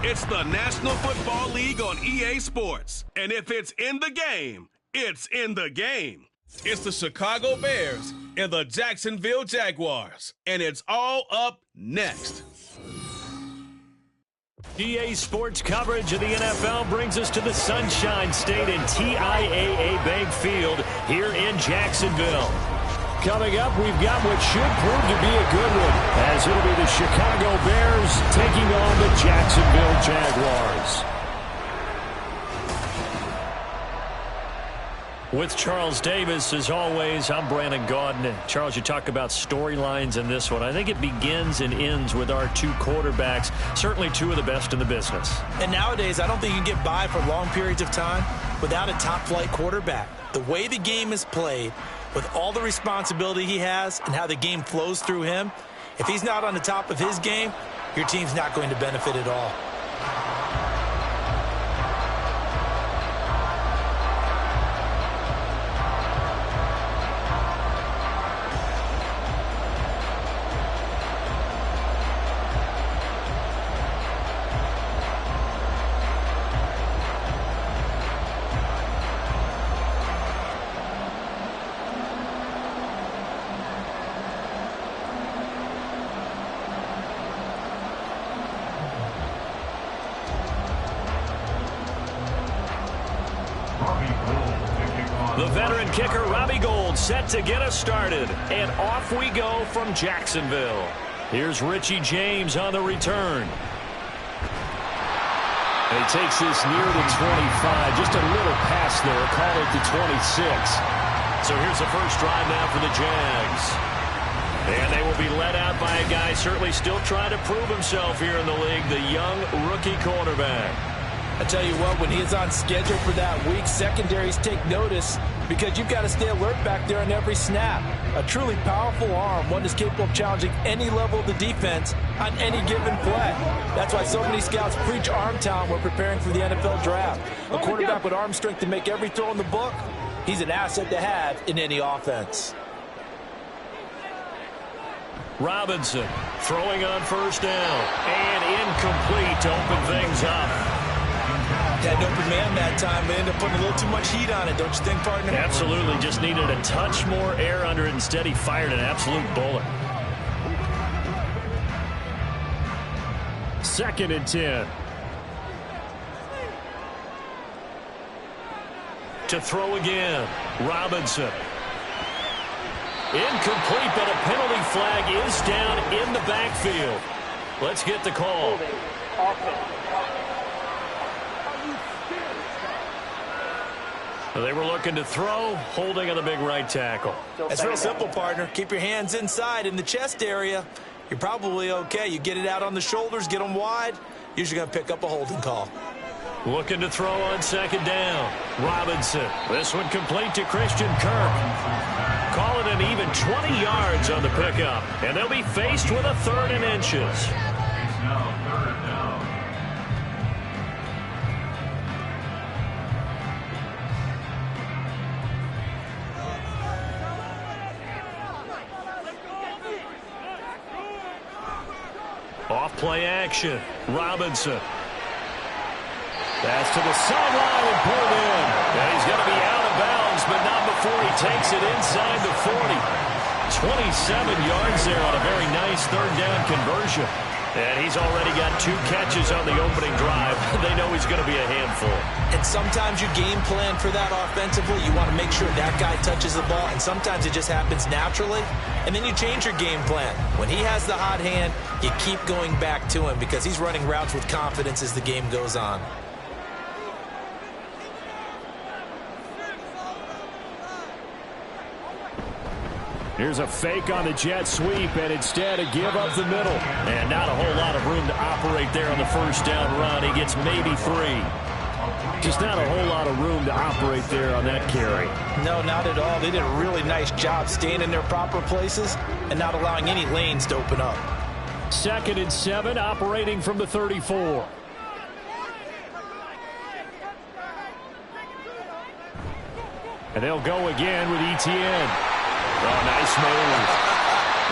It's the National Football League on EA Sports. And if it's in the game, it's in the game. It's the Chicago Bears and the Jacksonville Jaguars. And it's all up next. EA Sports coverage of the NFL brings us to the Sunshine State and TIAA Bank Field here in Jacksonville. Coming up, we've got what should prove to be a good one, as it'll be the Chicago Bears taking on the Jacksonville Jaguars. With Charles Davis, as always, I'm Brandon Gaudin. Charles, you talk about storylines in this one. I think it begins and ends with our two quarterbacks, certainly two of the best in the business. And nowadays, I don't think you can get by for long periods of time without a top-flight quarterback. The way the game is played, with all the responsibility he has and how the game flows through him, if he's not on the top of his game, your team's not going to benefit at all. Set to get us started, and off we go from Jacksonville. Here's Richie James on the return. And he takes this near the 25, just a little past there, call it the 26. So here's the first drive now for the Jags. And they will be led out by a guy certainly still trying to prove himself here in the league, the young rookie quarterback. I tell you what, when he is on schedule for that week, secondaries take notice because you've got to stay alert back there on every snap. A truly powerful arm, one that's capable of challenging any level of the defense on any given play. That's why so many scouts preach arm talent when preparing for the NFL draft. A quarterback with arm strength to make every throw in the book, he's an asset to have in any offense. Robinson throwing on first down and incomplete to open things up. Had an open man that time. They ended up putting a little too much heat on it, don't you think, partner? Absolutely. Just needed a touch more air under it. Instead, he fired an absolute bullet. 2nd and 10. To throw again. Robinson. Incomplete, but a penalty flag is down in the backfield. Let's get the call. They were looking to throw, holding on the big right tackle. That's real simple, partner. Keep your hands inside in the chest area. You're probably okay. You get it out on the shoulders, get them wide. Usually going to pick up a holding call. Looking to throw on 2nd down. Robinson. This one complete to Christian Kirk. Call it an even 20 yards on the pickup. And they'll be faced with a 3rd and inches. Off play action. Robinson. Pass to the sideline and pulled in. And he's going to be out of bounds, but not before he takes it inside the 40. 27 yards there on a very nice 3rd down conversion. And he's already got 2 catches on the opening drive. They know he's going to be a handful. And sometimes you game plan for that offensively. You want to make sure that guy touches the ball, and sometimes it just happens naturally. And then you change your game plan. When he has the hot hand, you keep going back to him because he's running routes with confidence as the game goes on. Here's a fake on the jet sweep, and instead a give up the middle. And not a whole lot of room to operate there on the first down run. He gets maybe 3. Just not a whole lot of room to operate there on that carry. No, not at all. They did a really nice job staying in their proper places and not allowing any lanes to open up. 2nd and 7, operating from the 34. And they'll go again with Etienne. Oh, nice move.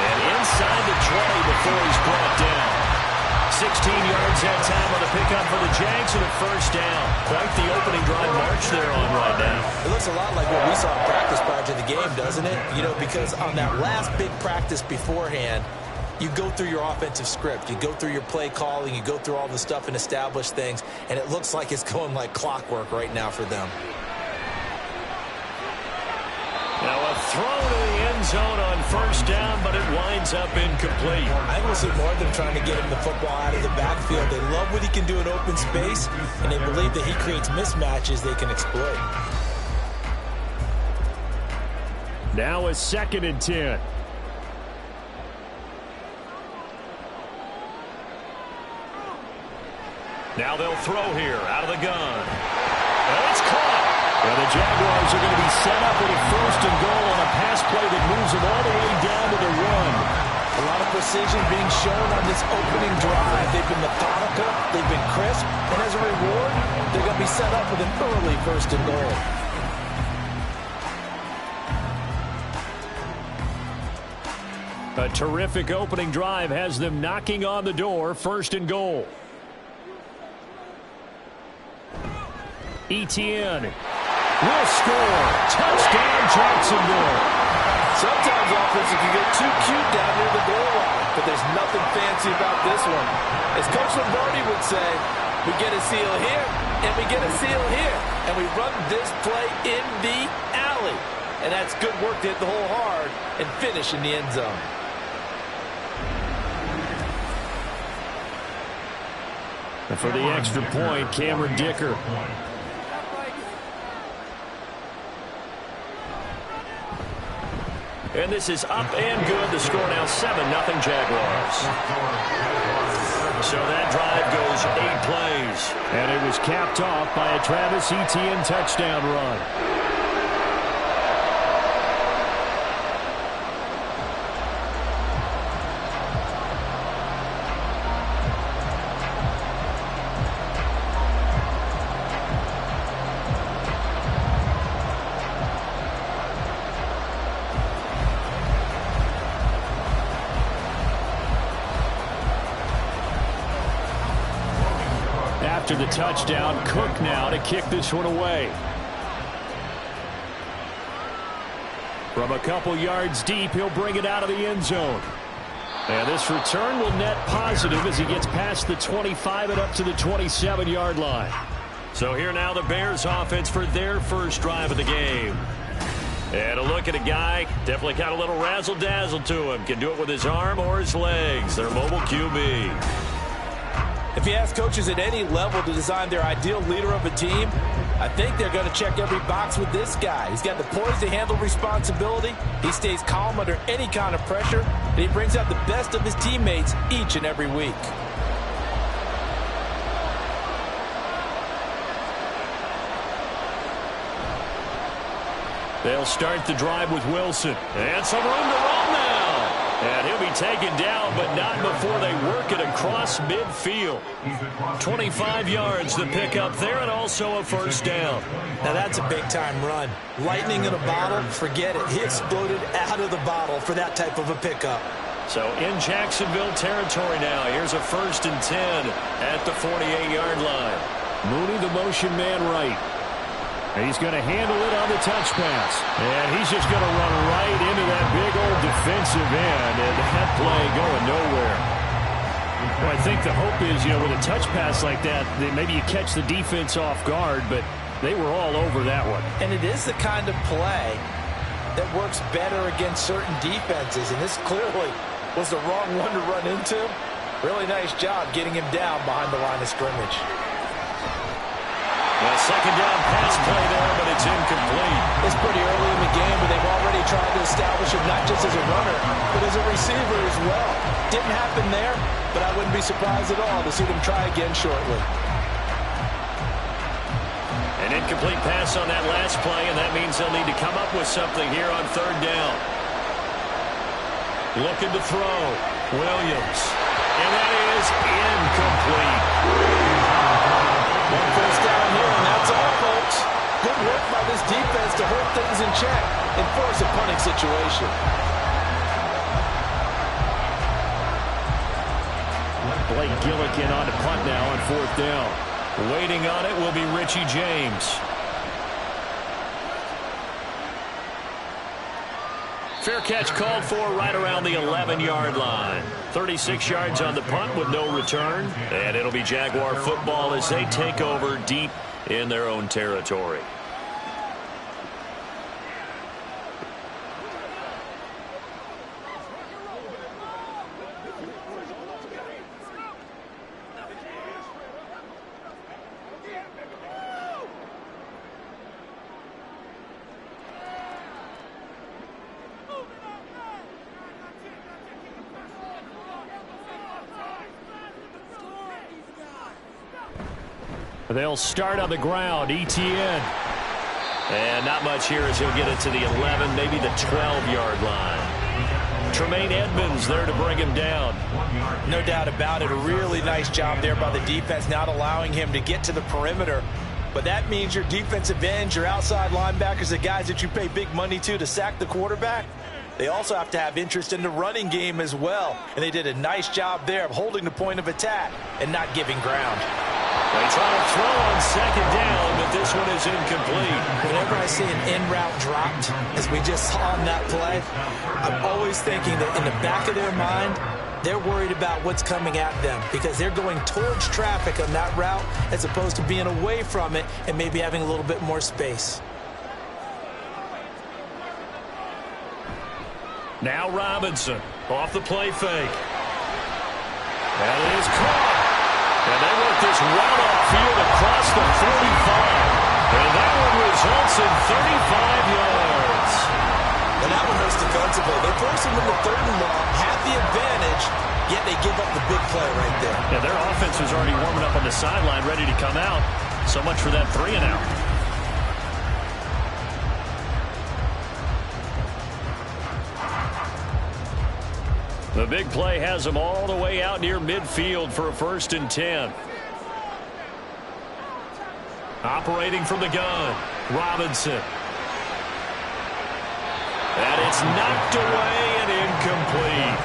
And inside the 20 before he's brought down. 16 yards that time on the pickup for the Jags and a first down. Quite the opening drive march they're on right now. It looks a lot like what we saw in practice prior to the game, doesn't it? You know, because on that last big practice beforehand, you go through your offensive script. You go through your play calling. You go through all the stuff and establish things. And it looks like it's going like clockwork right now for them. Now a throw to the end zone on first down, but it winds up incomplete. I will see more of them trying to get him the football out of the backfield. They love what he can do in open space, and they believe that he creates mismatches they can exploit. Now a 2nd and 10. Now they'll throw here out of the gun. And it's caught. And the Jaguars are going to be set up with a 1st and goal on a pass play that moves them all the way down to the run. A lot of precision being shown on this opening drive. They've been methodical. They've been crisp. And as a reward, they're going to be set up with an early 1st and goal. A terrific opening drive has them knocking on the door. 1st and goal. Etienne will score. Touchdown, Jacksonville. Sometimes offenses can get too cute down near the goal line, but there's nothing fancy about this one. As Coach Lombardi would say, we get a seal here, and we get a seal here, and we run this play in the alley. And that's good work to hit the hole hard and finish in the end zone. And for the extra point, Cameron Dicker. And this is up and good. The score now 7-0 Jaguars. So that drive goes 8 plays. And it was capped off by a Travis Etienne touchdown run. After the touchdown, Cook now to kick this one away. From a couple yards deep, he'll bring it out of the end zone. And this return will net positive as he gets past the 25 and up to the 27-yard line. So here now the Bears offense for their first drive of the game. And a look at a guy, definitely got a little razzle-dazzle to him. Can do it with his arm or his legs. Their mobile QB. If you ask coaches at any level to design their ideal leader of a team, I think they're going to check every box with this guy. He's got the poise to handle responsibility. He stays calm under any kind of pressure, and he brings out the best of his teammates each and every week. They'll start the drive with Wilson. And some room to run now. And he'll be taken down, but not before they work it across midfield. 25 yards to pick up there, and also a first down. Now that's a big-time run. Lightning in a bottle, forget it. He exploded out of the bottle for that type of a pickup. So in Jacksonville territory now. Here's a 1st and 10 at the 48-yard line. Mooney, the motion man right. He's going to handle it on the touch pass. And he's just going to run right into that big old defensive end. And that play going nowhere. Well, I think the hope is, with a touch pass like that, maybe you catch the defense off guard, but they were all over that one. And it is the kind of play that works better against certain defenses. And this clearly was the wrong one to run into. Really nice job getting him down behind the line of scrimmage. Well, 2nd down pass play there, but it's incomplete. It's pretty early in the game, but they've already tried to establish him not just as a runner, but as a receiver as well. Didn't happen there, but I wouldn't be surprised at all to see them try again shortly. An incomplete pass on that last play, and that means they'll need to come up with something here on 3rd down. Looking to throw. Williams. And that is incomplete. One first down here, and that's all, folks. Good work by this defense to hold things in check and force a punting situation. Blake Gillikin on to punt now on 4th down. Waiting on it will be Richie James. Fair catch called for right around the 11-yard line. 36 yards on the punt with no return. And it'll be Jaguar football as they take over deep in their own territory. They'll start on the ground. ETN. And not much here as he'll get it to the 11, maybe the 12-yard line. Tremaine Edmonds there to bring him down. No doubt about it. A really nice job there by the defense, not allowing him to get to the perimeter. But that means your defensive ends, your outside linebackers, the guys that you pay big money to sack the quarterback, they also have to have interest in the running game as well. And they did a nice job there of holding the point of attack and not giving ground. They try to throw on 2nd down, but this one is incomplete. Whenever I see an in route dropped, as we just saw on that play, I'm always thinking that in the back of their mind, they're worried about what's coming at them because they're going towards traffic on that route as opposed to being away from it and maybe having a little bit more space. Now Robinson off the play fake. That is caught. And they work this route upfield across the 45. And that one results in 35 yards. And that one hurts defensively. They're forcing them to 3rd and long, have the advantage, yet they give up the big play right there. Yeah, their offense was already warming up on the sideline, ready to come out. So much for that 3-and-out. The big play has them all the way out near midfield for a 1st and 10. Operating from the gun, Robinson. And it's knocked away and incomplete.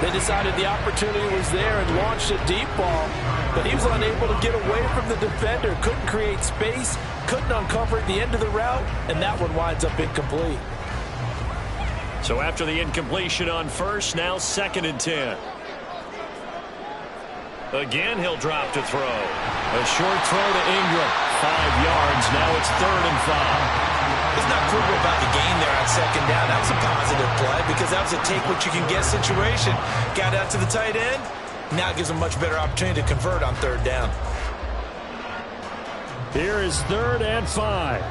They decided the opportunity was there and launched a deep ball, but he was unable to get away from the defender, couldn't create space, couldn't uncover at the end of the route, and that one winds up incomplete. So after the incompletion on 1st, now 2nd and 10. Again, he'll drop to throw. A short throw to Ingram. 5 yards. Now it's 3rd and 5. It's not frugal about the gain there on 2nd down. That was a positive play because that was a take-what-you-can-get situation. Got out to the tight end. Now it gives them a much better opportunity to convert on 3rd down. Here is 3rd and 5.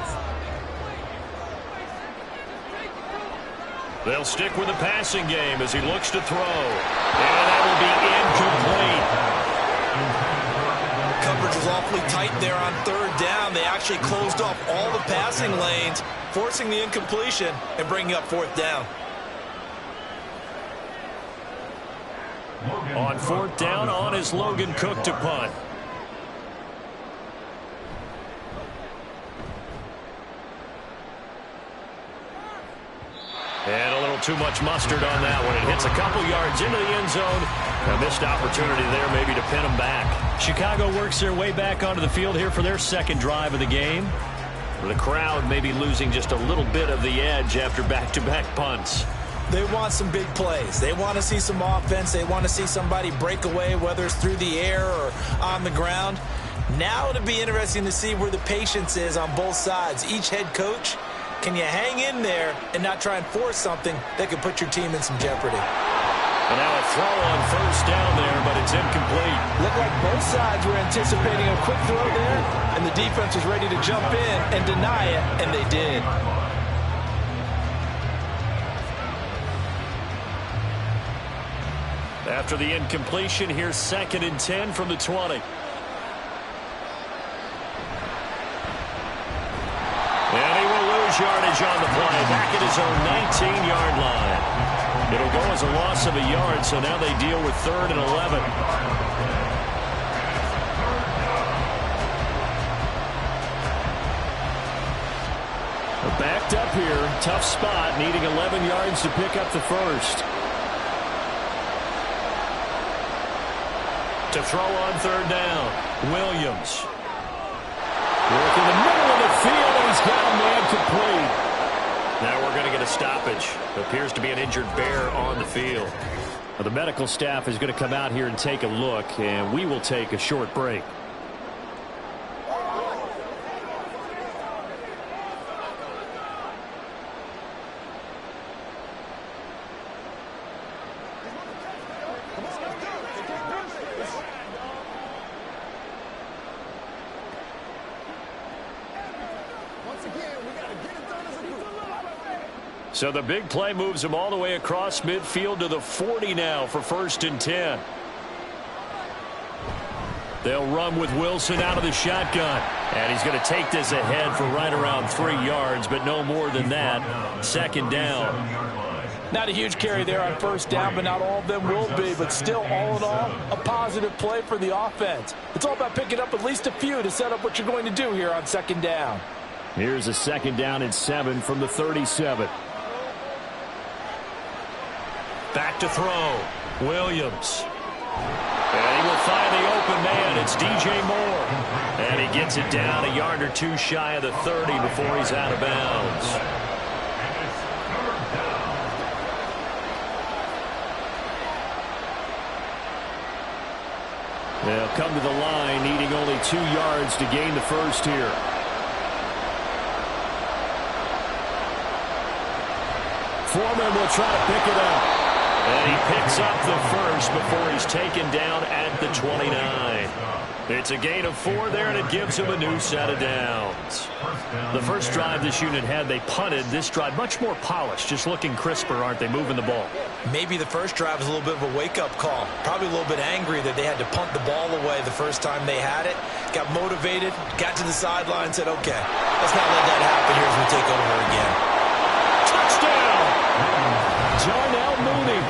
They'll stick with the passing game as he looks to throw. And that will be incomplete. Coverage was awfully tight there on 3rd down. They actually closed off all the passing lanes, forcing the incompletion and bringing up 4th down. On 4th down, on is Logan Cook to punt. And a little too much mustard on that one. It hits a couple yards into the end zone. A missed opportunity there maybe to pin them back. Chicago works their way back onto the field here for their 2nd drive of the game. The crowd may be losing just a little bit of the edge after back-to-back punts. They want some big plays. They want to see some offense. They want to see somebody break away, whether it's through the air or on the ground. Now it'll be interesting to see where the patience is on both sides. Each head coach, can you hang in there and not try and force something that could put your team in some jeopardy? And now a throw on 1st down there, but it's incomplete. Looked like both sides were anticipating a quick throw there, and the defense was ready to jump in and deny it, and they did. After the incompletion, here's 2nd and 10 from the 20. And he will lose yardage on the play, back at his own 19-yard line. It'll go as a loss of a yard, so now they deal with 3rd and 11. Backed up here, tough spot, needing 11 yards to pick up the 1st. To throw on third down, Williams. Working the middle of the field, and he's got a man complete. Now we're going to get a stoppage. Appears to be an injured bear on the field. Well, the medical staff is going to come out here and take a look, and we will take a short break. So the big play moves him all the way across midfield to the 40 now for 1st and 10. They'll run with Wilson out of the shotgun. And he's going to take this ahead for right around 3 yards, but no more than that. 2nd down. Not a huge carry there on 1st down, but not all of them will be. But still, all in all, a positive play for the offense. It's all about picking up at least a few to set up what you're going to do here on 2nd down. Here's a 2nd down and 7 from the 37. Back to throw. Williams. And he will find the open man. It's DJ Moore. And he gets it down a yard or two shy of the 30 before he's out of bounds. They'll come to the line, needing only 2 yards to gain the first here. Foreman will try to pick it up. And he picks up the first before he's taken down at the 29. It's a gain of 4 there, and it gives him a new set of downs. The first drive this unit had, they punted. This drive, much more polished, just looking crisper, aren't they, moving the ball? Maybe the first drive was a little bit of a wake-up call. Probably a little bit angry that they had to punt the ball away the first time they had it. Got motivated, got to the sideline, said, okay, let's not let that happen here as we take over again. Touchdown! Darnell Mooney,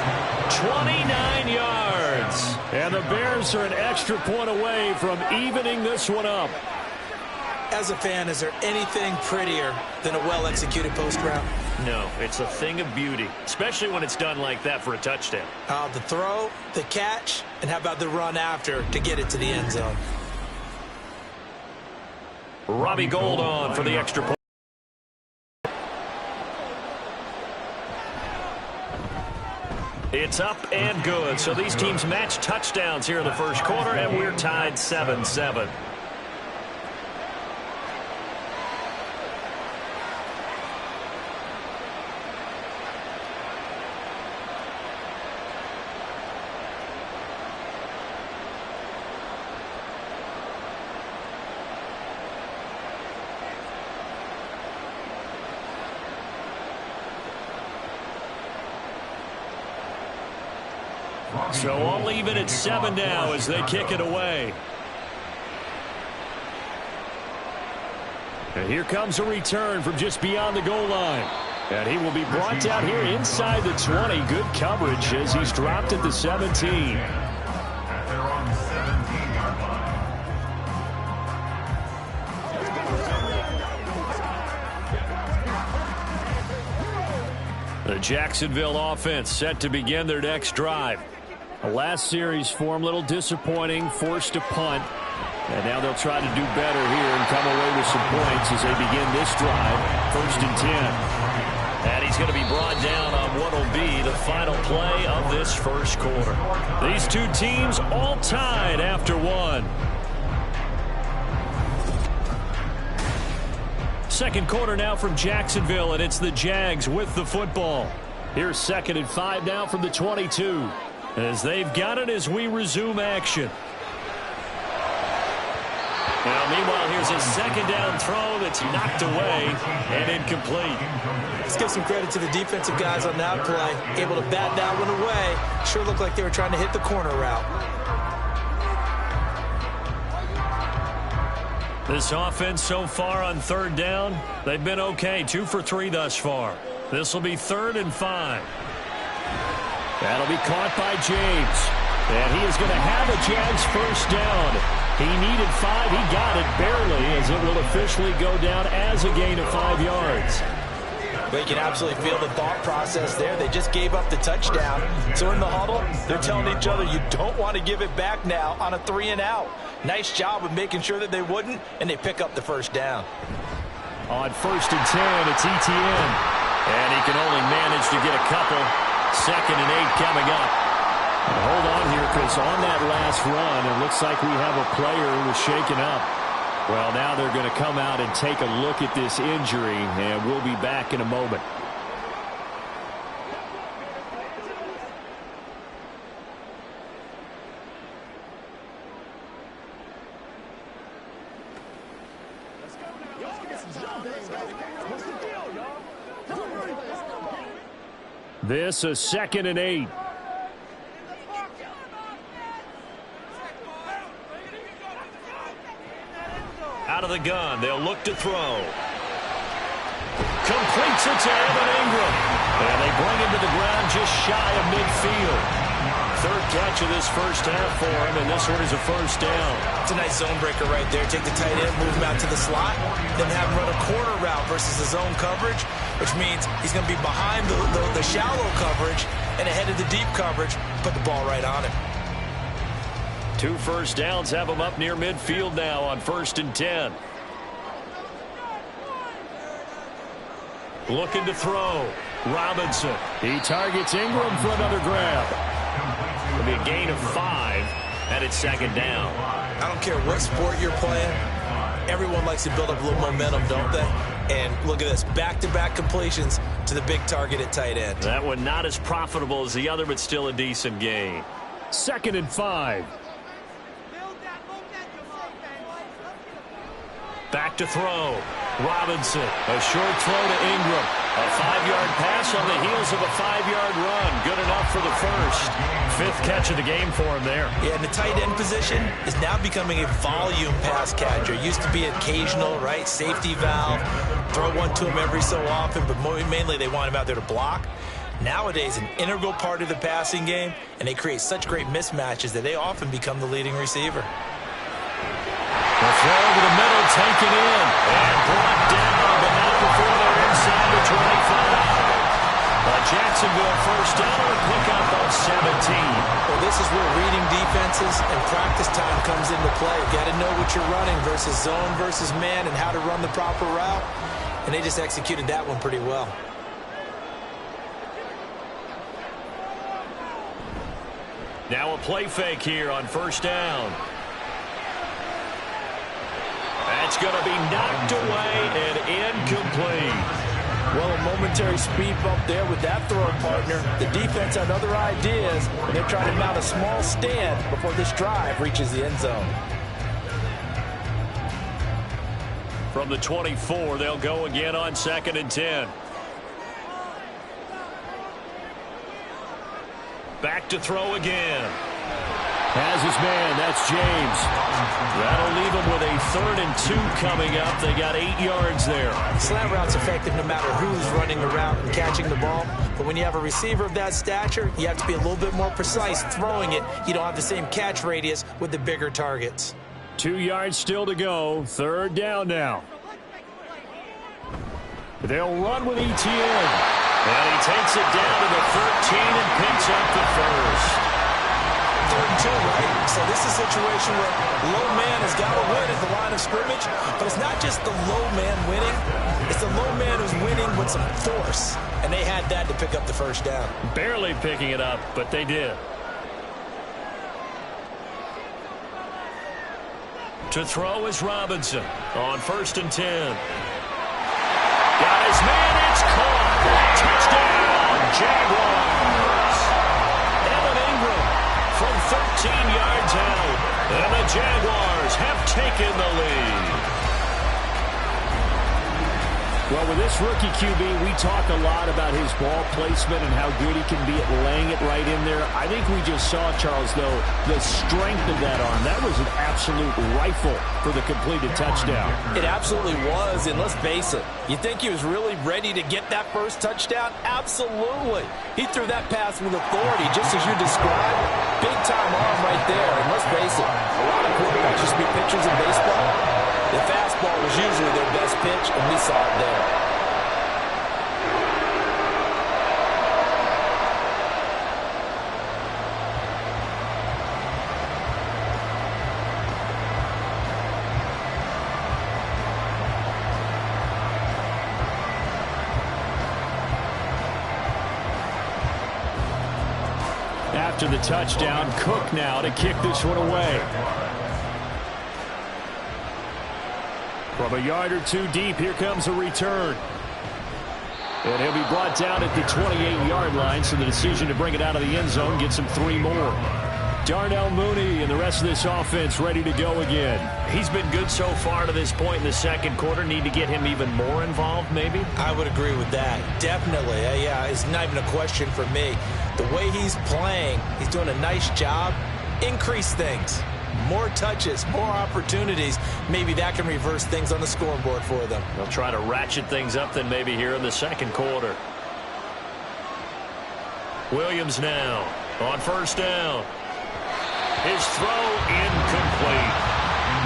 29 yards. And the Bears are an extra point away from evening this one up. As a fan, is there anything prettier than a well-executed post route? No, it's a thing of beauty, especially when it's done like that for a touchdown. The throw, the catch, and how about the run after to get it to the end zone? Robbie Gould on for the extra point. It's up and good. So these teams match touchdowns here in the first quarter, and we're tied 7-7. So all even at 7 now as they kick it away. And here comes a return from just beyond the goal line. And he will be brought down here inside the 20. Good coverage as he's dropped at the 17. The Jacksonville offense set to begin their next drive. The last series for them, a little disappointing, forced to punt. And now they'll try to do better here and come away with some points as they begin this drive. 1st and 10. And he's going to be brought down on what will be the final play of this first quarter. These two teams all tied after one. Second quarter now from Jacksonville, and it's the Jags with the football. Here's 2nd and 5 now from the 22. As they've got it as we resume action. Now, meanwhile, here's a 2nd down throw that's knocked away and incomplete. Let's give some credit to the defensive guys on that play. Able to bat that one away. Sure looked like they were trying to hit the corner route. This offense so far on 3rd down, they've been okay. 2 for 3 thus far. This will be 3rd and 5. That'll be caught by James. And he is going to have a Jags first down. He needed 5. He got it barely as it will officially go down as a gain of 5 yards. But you can absolutely feel the thought process there. They just gave up the touchdown. So in the huddle, they're telling each other, you don't want to give it back now on a 3-and-out. Nice job of making sure that they wouldn't, and they pick up the first down. On 1st and 10, it's ETN. And he can only manage to get a couple. 2nd and 8 coming up. Hold on here, because on that last run, it looks like we have a player who was shaken up. Well, now they're going to come out and take a look at this injury, and we'll be back in a moment. This is 2nd and 8. Out of the gun, they'll look to throw. Completes it to Evan Ingram. And they bring him to the ground just shy of midfield. 3rd catch of this first half for him, and this one is a first down. It's a nice zone breaker right there. Take the tight end, move him out to the slot, then have him run a corner route versus the zone coverage, which means he's going to be behind the shallow coverage and ahead of the deep coverage. Put the ball right on him. 2 first downs have him up near midfield now on 1st and 10. Looking to throw. Robinson. He targets Ingram for another grab. It'll be a gain of 5, and it's 2nd down. I don't care what sport you're playing. Everyone likes to build up a little momentum, don't they? And look at this. Back-to-back completions to the big target at tight end. That one not as profitable as the other, but still a decent gain. 2nd and 5. Back to throw. Robinson. A short throw to Ingram. A 5-yard pass on the heels of a 5-yard run. Good enough for the first. 5th catch of the game for him there. Yeah, and the tight end position is now becoming a volume pass catcher. Used to be occasional, right? Safety valve. Throw one to him every so often, but mainly they want him out there to block. Nowadays, an integral part of the passing game, and they create such great mismatches that they often become the leading receiver. The throw to the middle, taken in, and brought down, but not before they're inside the 25. A Jacksonville first down and pick up of 17. Well, this is where reading defenses and practice time comes into play. You got to know what you're running versus zone versus man and how to run the proper route. And they just executed that one pretty well. Now a play fake here on 1st down. That's going to be knocked away and incomplete. Well, a momentary speed bump there with that throw partner. The defense had other ideas, and they're trying to mount a small stand before this drive reaches the end zone. From the 24, they'll go again on 2nd and 10. Back to throw again. Has his man, that's James. That'll leave him with a 3rd and 2 coming up. They got 8 yards there. Slant route's effective no matter who's running the route and catching the ball. But when you have a receiver of that stature, you have to be a little bit more precise throwing it. You don't have the same catch radius with the bigger targets. 2 yards still to go. 3rd down now. They'll run with ETN. And he takes it down to the 13 and picks up the first. 3rd and 2, right? So this is a situation where low man has got to win at the line of scrimmage, but it's not just the low man winning. It's the low man who's winning with some force, and they had that to pick up the first down. Barely picking it up, but they did. To throw is Robinson on 1st and 10. Got his man, it's caught. Touchdown, Jaguars. Evan Ingram from 13 yards out, and the Jaguars have taken the lead. Well, with this rookie QB, we talk a lot about his ball placement and how good he can be at laying it right in there. I think we just saw, Charles, though, the strength of that arm. That was an absolute rifle for the completed touchdown. It absolutely was, and let's face it, you think he was really ready to get that first touchdown? Absolutely. He threw that pass with authority, just as you described. Big-time arm right there, and let's face it, a lot of quarterbacks used to be pitchers in baseball. The fastball was usually their best pitch, and we saw it there. after the touchdown. Cook now to kick this one away. From a yard or two deep, here comes a return. And he'll be brought down at the 28-yard line, so the decision to bring it out of the end zone gets him 3 more. Darnell Mooney and the rest of this offense ready to go again. He's been good so far to this point in the second quarter. Need to get him even more involved, maybe? I would agree with that. Definitely. Yeah, it's not even a question for me. The way he's playing, he's doing a nice job. Increase things. More touches, more opportunities. Maybe that can reverse things on the scoreboard for them. They'll try to ratchet things up then maybe here in the second quarter. Williams now on first down. His throw incomplete.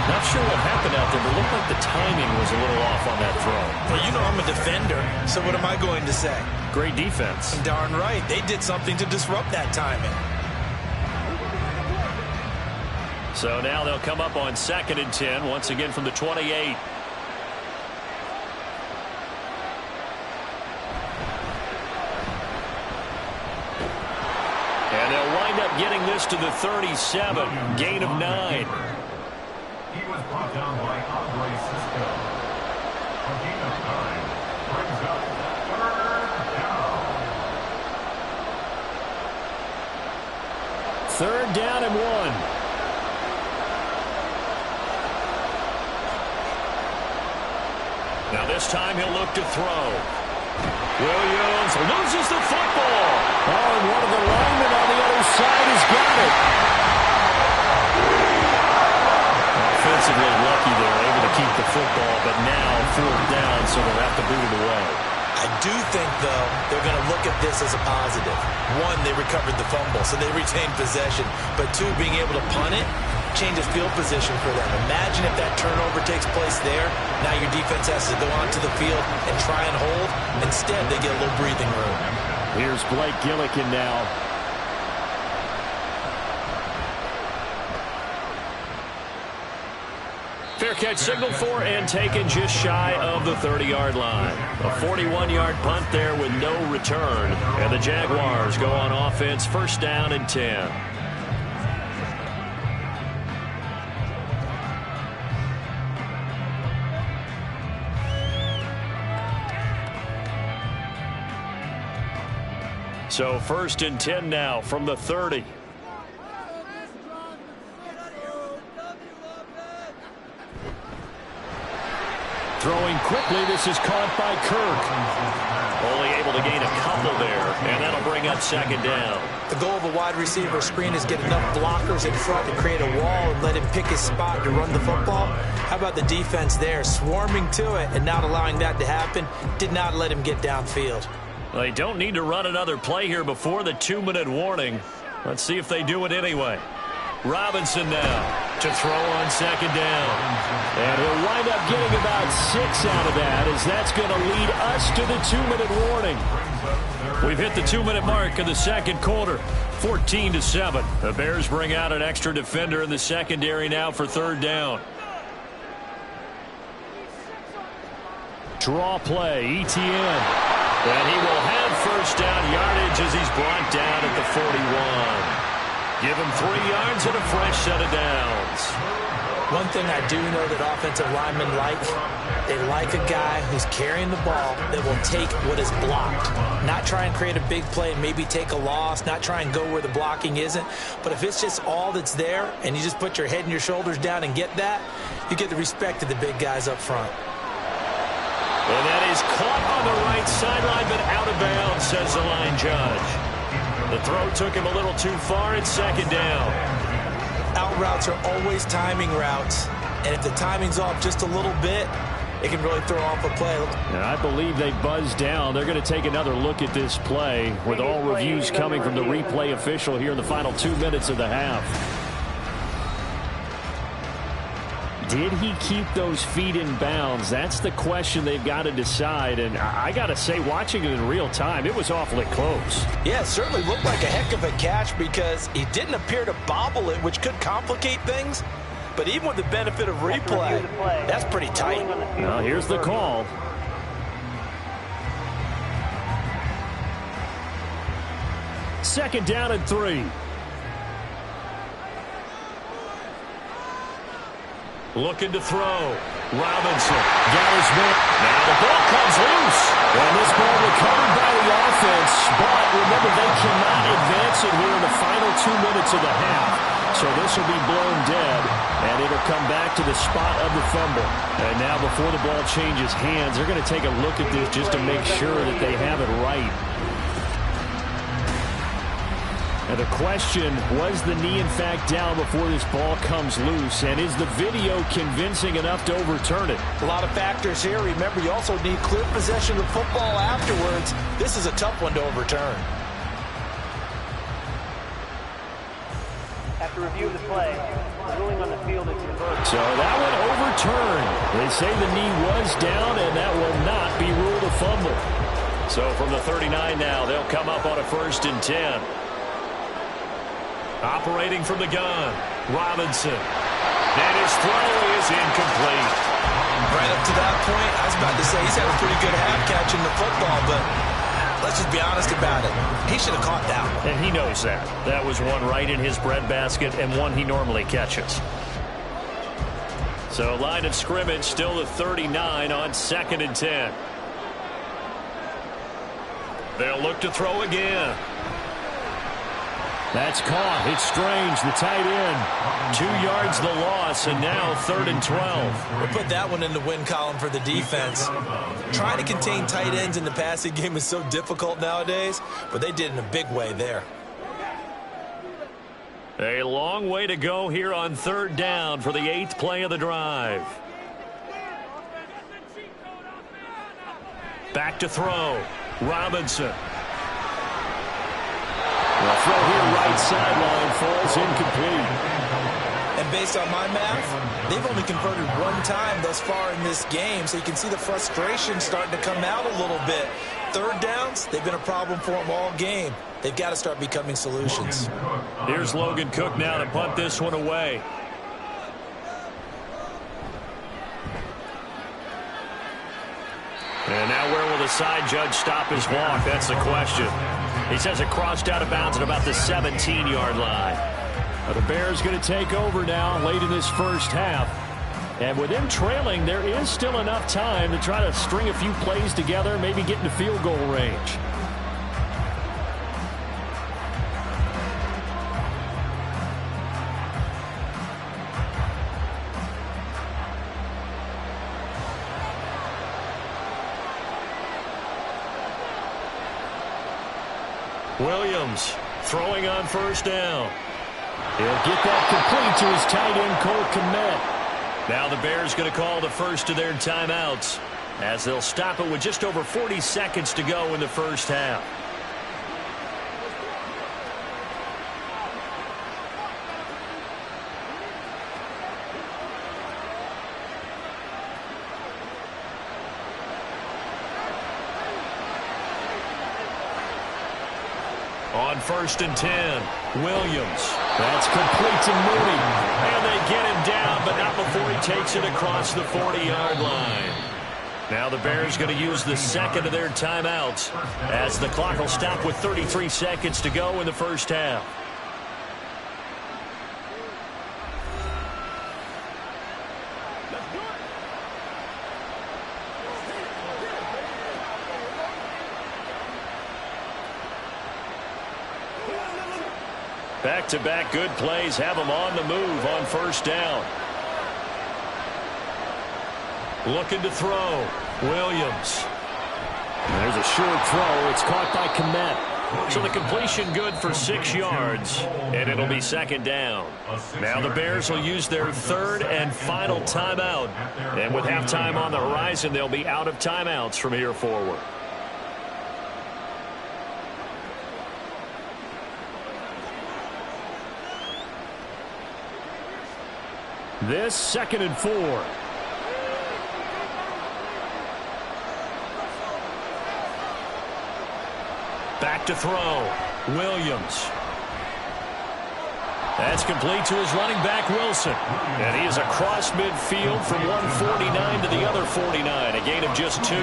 Not sure what happened out there, but it looked like the timing was a little off on that throw. Well, you know I'm a defender, so what am I going to say? Great defense. Darn right. They did something to disrupt that timing. So now they'll come up on 2nd and 10, once again from the 28. And they'll wind up getting this to the 37, gain of 9. He was brought down by Andre Cisco. A gain of 9 brings up 3rd down. 3rd down and 1. Now this time he'll look to throw. Williams loses the football. Oh, and one of the linemen on the other side has got it. Offensively lucky they're able to keep the football, but now 4th down, so they'll have to boot it away. I do think, though, they're going to look at this as a positive. 1, they recovered the fumble, so they retained possession. But 2, being able to punt it changes field position for them. Imagine if that turnover takes place there. Now your defense has to go onto the field and try and hold. Instead, they get a little breathing room. Here's Blake Gillikin now. Fair catch signaled for and taken just shy of the 30-yard line. A 41-yard punt there with no return. And the Jaguars go on offense, 1st down and 10. So 1st and 10 now from the 30. Throwing quickly, this is caught by Kirk. Only able to gain a couple there, and that'll bring up 2nd down. The goal of a wide receiver screen is get enough blockers in front to create a wall and let him pick his spot to run the football. How about the defense there, swarming to it and not allowing that to happen? Did not let him get downfield. They don't need to run another play here before the 2-minute warning. Let's see if they do it anyway. Robinson now to throw on 2nd down. And he'll wind up getting about 6 out of that, as that's going to lead us to the 2-minute warning. We've hit the 2-minute mark of the second quarter, 14-7. The Bears bring out an extra defender in the secondary now for 3rd down. Draw play, ETN. And he will have 1st down yardage as he's brought down at the 41. Give him 3 yards and a fresh set of downs. One thing I do know that offensive linemen like, they like a guy who's carrying the ball that will take what is blocked. Not try and create a big play and maybe take a loss, not try and go where the blocking isn't. But if it's just all that's there and you just put your head and your shoulders down and get that, you get the respect of the big guys up front. And that is caught on the right sideline, but out of bounds, says the line judge. The throw took him a little too far. It's 2nd down. Out routes are always timing routes. And if the timing's off just a little bit, it can really throw off a play. And I believe they buzzed down. They're going to take another look at this play, with all reviews coming from the replay official here in the final 2 minutes of the half. Did he keep those feet in bounds? That's the question they've got to decide. And I got to say, watching it in real time, it was awfully close. Yeah, it certainly looked like a heck of a catch because he didn't appear to bobble it, which could complicate things. But even with the benefit of replay, that's pretty tight. Now here's the call. Second down and 3. Looking to throw. Robinson got his man. Now the ball comes loose. And this ball recovered by the offense. But remember, they cannot advance it here in the final 2 minutes of the half. So this will be blown dead, and it'll come back to the spot of the fumble. And now before the ball changes hands, they're going to take a look at this just to make sure that they have it right. And the question, was the knee in fact down before this ball comes loose? And is the video convincing enough to overturn it? A lot of factors here. Remember, you also need clear possession of the football afterwards. This is a tough one to overturn. After review of the play, the ruling on the field is reversed. So that one overturned. They say the knee was down, and that will not be ruled a fumble. So from the 39 now, they'll come up on a 1st and 10. Operating from the gun, Robinson. And his throw is incomplete. Right up to that point, I was about to say he's had a pretty good half catching the football, but let's just be honest about it. He should have caught that one. And he knows that. That was one right in his breadbasket and one he normally catches. So line of scrimmage still the 39 on 2nd and 10. They'll look to throw again. That's caught. It's Strange, the tight end. 2 yards the loss, and now 3rd and 12. We'll put that one in the win column for the defense. Trying to contain tight ends in the passing game is so difficult nowadays, but they did in a big way there. A long way to go here on 3rd down for the 8th play of the drive. Back to throw. Robinson. The throw here right sideline falls incomplete. And based on my math, they've only converted 1 time thus far in this game, so you can see the frustration starting to come out a little bit. 3rd downs, they've been a problem for them all game. They've got to start becoming solutions. Here's Logan Cook now to punt this one away. And now where will the side judge stop his walk? That's the question. He says it crossed out of bounds at about the 17-yard line. Now the Bears going to take over now late in this first half. And with them trailing, there is still enough time to try to string a few plays together, maybe get into field goal range. Williams throwing on 1st down. He'll get that complete to his tight end, Cole Kmet. Now the Bears going to call the first of their timeouts as they'll stop it with just over 40 seconds to go in the first half. On 1st and 10, Williams. That's complete to Mooney. And they get him down, but not before he takes it across the 40-yard line. Now the Bears going to use the 2nd of their timeouts as the clock will stop with 33 seconds to go in the first half. Back-to-back good plays have them on the move on 1st down. Looking to throw. Williams. And there's a short throw. It's caught by Kmet. So the completion good for 6 yards, and it'll be 2nd down. Now the Bears will use their 3rd and final timeout. And with halftime on the horizon, they'll be out of timeouts from here forward. This 2nd and 4. Back to throw. Williams. That's complete to his running back, Wilson. And he is across midfield from 149 to the other 49, a gain of just 2.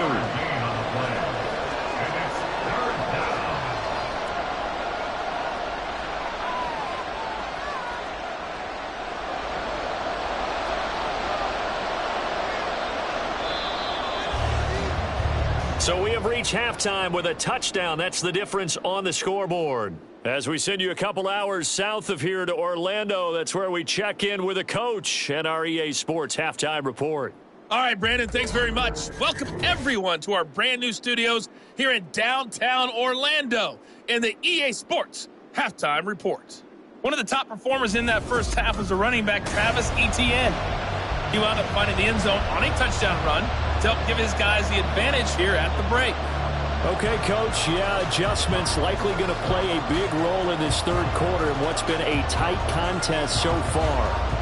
So we have reached halftime with a touchdown. That's the difference on the scoreboard. As we send you a couple hours south of here to Orlando, that's where we check in with a coach and our EA Sports Halftime Report. All right, Brandon, thanks very much. Welcome, everyone, to our brand-new studios here in downtown Orlando in the EA Sports Halftime Report. One of the top performers in that first half was the running back, Travis Etienne. He wound up finding the end zone on a touchdown run to help give his guys the advantage here at the break. Okay, Coach, adjustments likely going to play a big role in this third quarter in what's been a tight contest so far.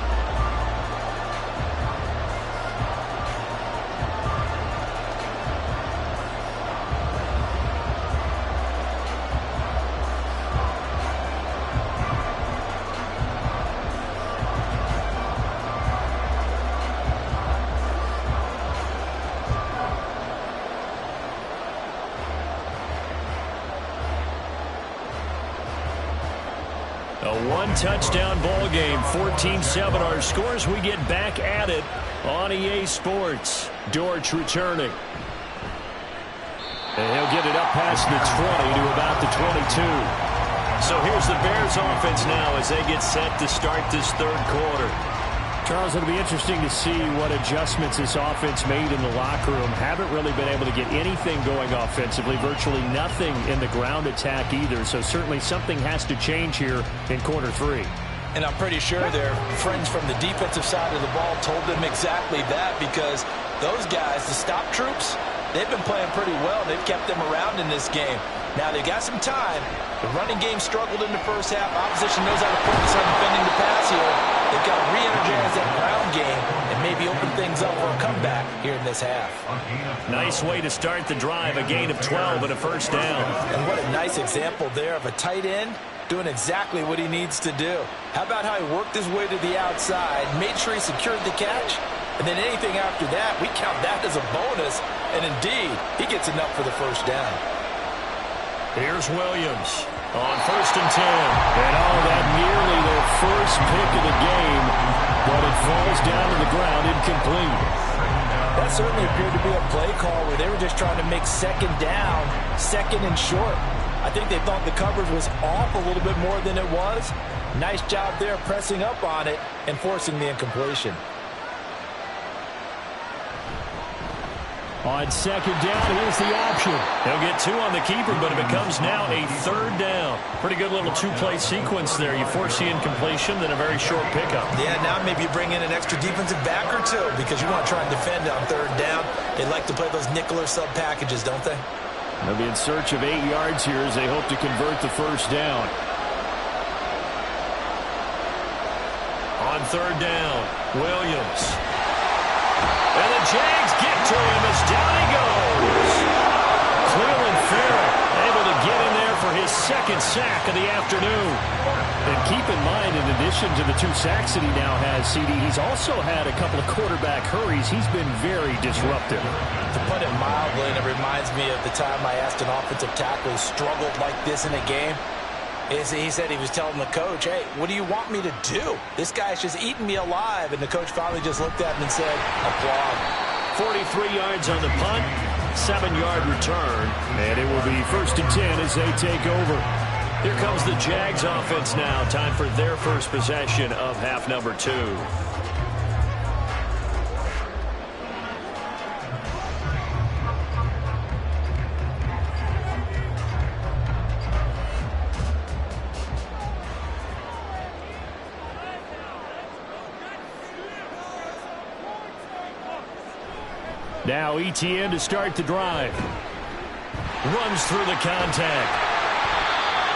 Touchdown ball game, 14-7 our scores. We get back at it on EA Sports. Dortch returning. And he'll get it up past the 20 to about the 22. So here's the Bears offense now as they get set to start this third quarter. Charles, it'll be interesting to see what adjustments this offense made in the locker room. Haven't really been able to get anything going offensively, virtually nothing in the ground attack either. So certainly something has to change here in quarter three. And I'm pretty sure their friends from the defensive side of the ball told them exactly that, because those guys, the stop troops, they've been playing pretty well. They've kept them around in this game. Now they've got some time. The running game struggled in the first half. Opposition knows how to focus on defending the pass here. They've got to re-energize that ground game and maybe open things up for a comeback here in this half. Nice way to start the drive. A gain of 12 and a first down. And what a nice example there of a tight end doing exactly what he needs to do. How about how he worked his way to the outside, made sure he secured the catch, and then anything after that, we count that as a bonus. And indeed, he gets enough for the first down. Here's Williams on 1st and 10. And that nearly their first pick of the game, but it falls down to the ground incomplete. That certainly appeared to be a play call where they were just trying to make second down, second and short. I think they thought the coverage was off a little bit more than it was. Nice job there pressing up on it and forcing the incompletion. On second down, here's the option. They'll get two on the keeper, but it becomes now a third down. Pretty good little two-play sequence there. You force the incompletion, then a very short pickup. Yeah, now maybe you bring in an extra defensive back or two because you want to try and defend on third down. They like to play those nickel or sub packages, don't they? They'll be in search of 8 yards here as they hope to convert the first down. On third down, Williams. And the Jags get to him as down he goes. Cleveland Farrell able to get in there for his second sack of the afternoon. And keep in mind, in addition to the 2 sacks that he now has, CD, he's also had a couple of quarterback hurries. He's been very disruptive. To put it mildly, and it reminds me of the time I asked an offensive tackle who struggled like this in a game. He said he was telling the coach, hey, what do you want me to do? This guy's just eating me alive. And the coach finally just looked at him and said, applaud. 43 yards on the punt, 7-yard return. And it will be 1st and 10 as they take over. Here comes the Jags offense now. Time for their first possession of half number 2. Now Etienne to start the drive. Runs through the contact.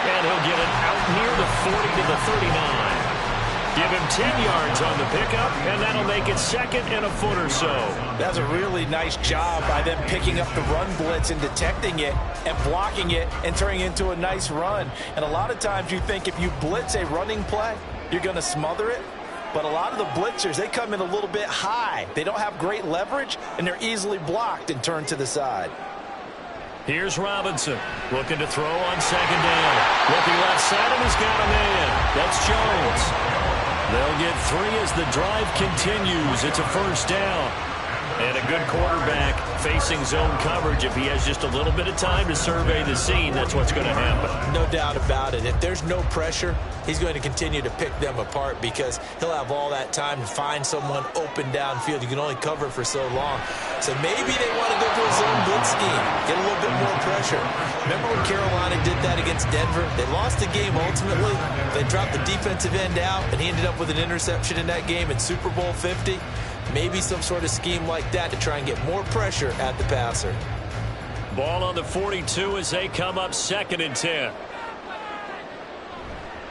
And he'll get it out near the 40 to the 39. Give him 10 yards on the pickup, and that'll make it second and a foot or so. That's a really nice job by them picking up the run blitz and detecting it and blocking it and turning it into a nice run. And a lot of times you think if you blitz a running play, you're going to smother it. But a lot of the blitzers, they come in a little bit high. They don't have great leverage, and they're easily blocked and turned to the side. Here's Robinson looking to throw on second down. Looking left side, and he's got a man. That's Jones. They'll get 3 as the drive continues. It's a first down. And a good quarterback facing zone coverage. If he has just a little bit of time to survey the scene, that's what's going to happen. No doubt about it. If there's no pressure, he's going to continue to pick them apart because he'll have all that time to find someone open downfield. You can only cover for so long. So maybe they want to go to a zone blitz scheme, get a little bit more pressure. Remember when Carolina did that against Denver? They lost the game ultimately. They dropped the defensive end out, and he ended up with an interception in that game in Super Bowl 50. Maybe some sort of scheme like that to try and get more pressure at the passer. Ball on the 42 as they come up 2nd and 10.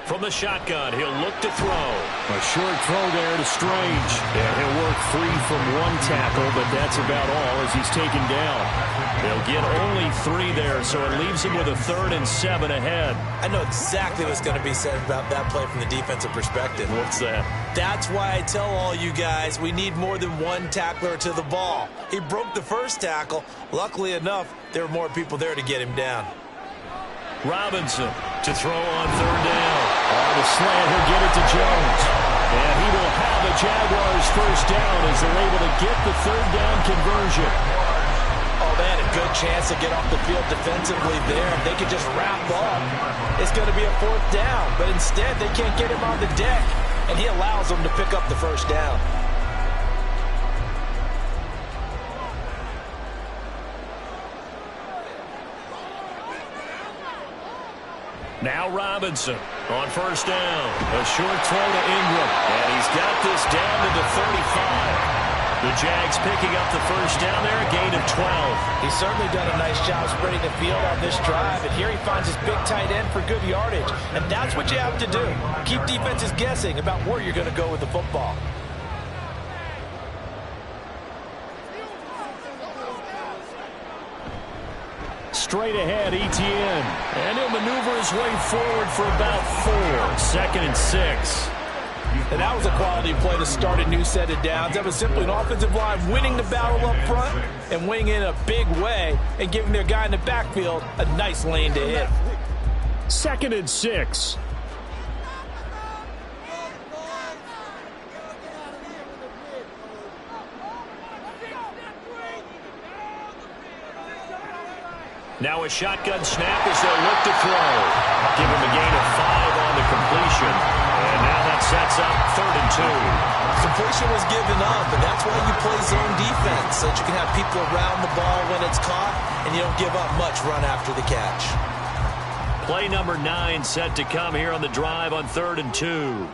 From the shotgun, he'll look to throw. A short throw there to Strange. Yeah, he'll work free from one tackle, but that's about all as he's taken down. They'll get only 3 there, so it leaves him with a 3rd and 7 ahead. I know exactly what's going to be said about that play from the defensive perspective. What's that? That's why I tell all you guys we need more than one tackler to the ball. He broke the first tackle. Luckily enough, there were more people there to get him down. Robinson to throw on 3rd down. On the slant, he'll get it to Jones. And he will have a Jaguars first down as they're able to get the 3rd down conversion. Oh, they had a good chance to get off the field defensively there. If they could just wrap up, it's going to be a 4th down. But instead, they can't get him on the deck, and he allows them to pick up the first down. Now Robinson on 1st down. A short throw to Ingram. And he's got this down to the 35. The Jags picking up the first down there, a gain of 12. He's certainly done a nice job spreading the field on this drive. And here he finds his big tight end for good yardage. And that's what you have to do. Keep defenses guessing about where you're going to go with the football. Straight ahead, Etienne. And he'll maneuver his way forward for about 4. 2nd and 6. And that was a quality play to start a new set of downs. That was simply an offensive line winning the battle up front and winning in a big way and giving their guy in the backfield a nice lane to hit. 2nd and 6. Now a shotgun snap as they'll look to throw. Give him a gain of 5 on the completion. And now that sets up 3rd and 2. Completion was given up, and that's why you play zone defense, so that you can have people around the ball when it's caught, and you don't give up much run after the catch. Play number 9 set to come here on the drive on 3rd and 2.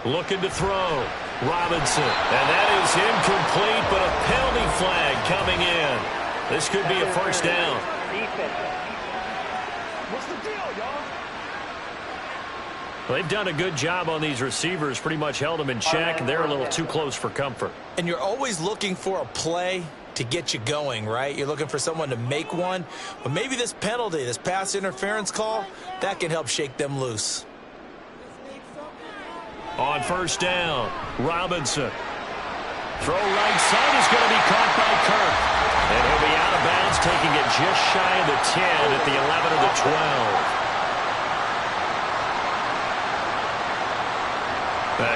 Looking to throw. Robinson. And that is incomplete, but a penalty flag coming in. This could be a first down. What's the deal, y'all? They've done a good job on these receivers, pretty much held them in check. They're a little too close for comfort. And you're always looking for a play to get you going, right? You're looking for someone to make one. But maybe this penalty, this pass interference call, that can help shake them loose. On first down, Robinson. Throw right side is going to be caught by Kirk. And he'll be out of bounds, taking it just shy of the 10 at the 11 or the 12.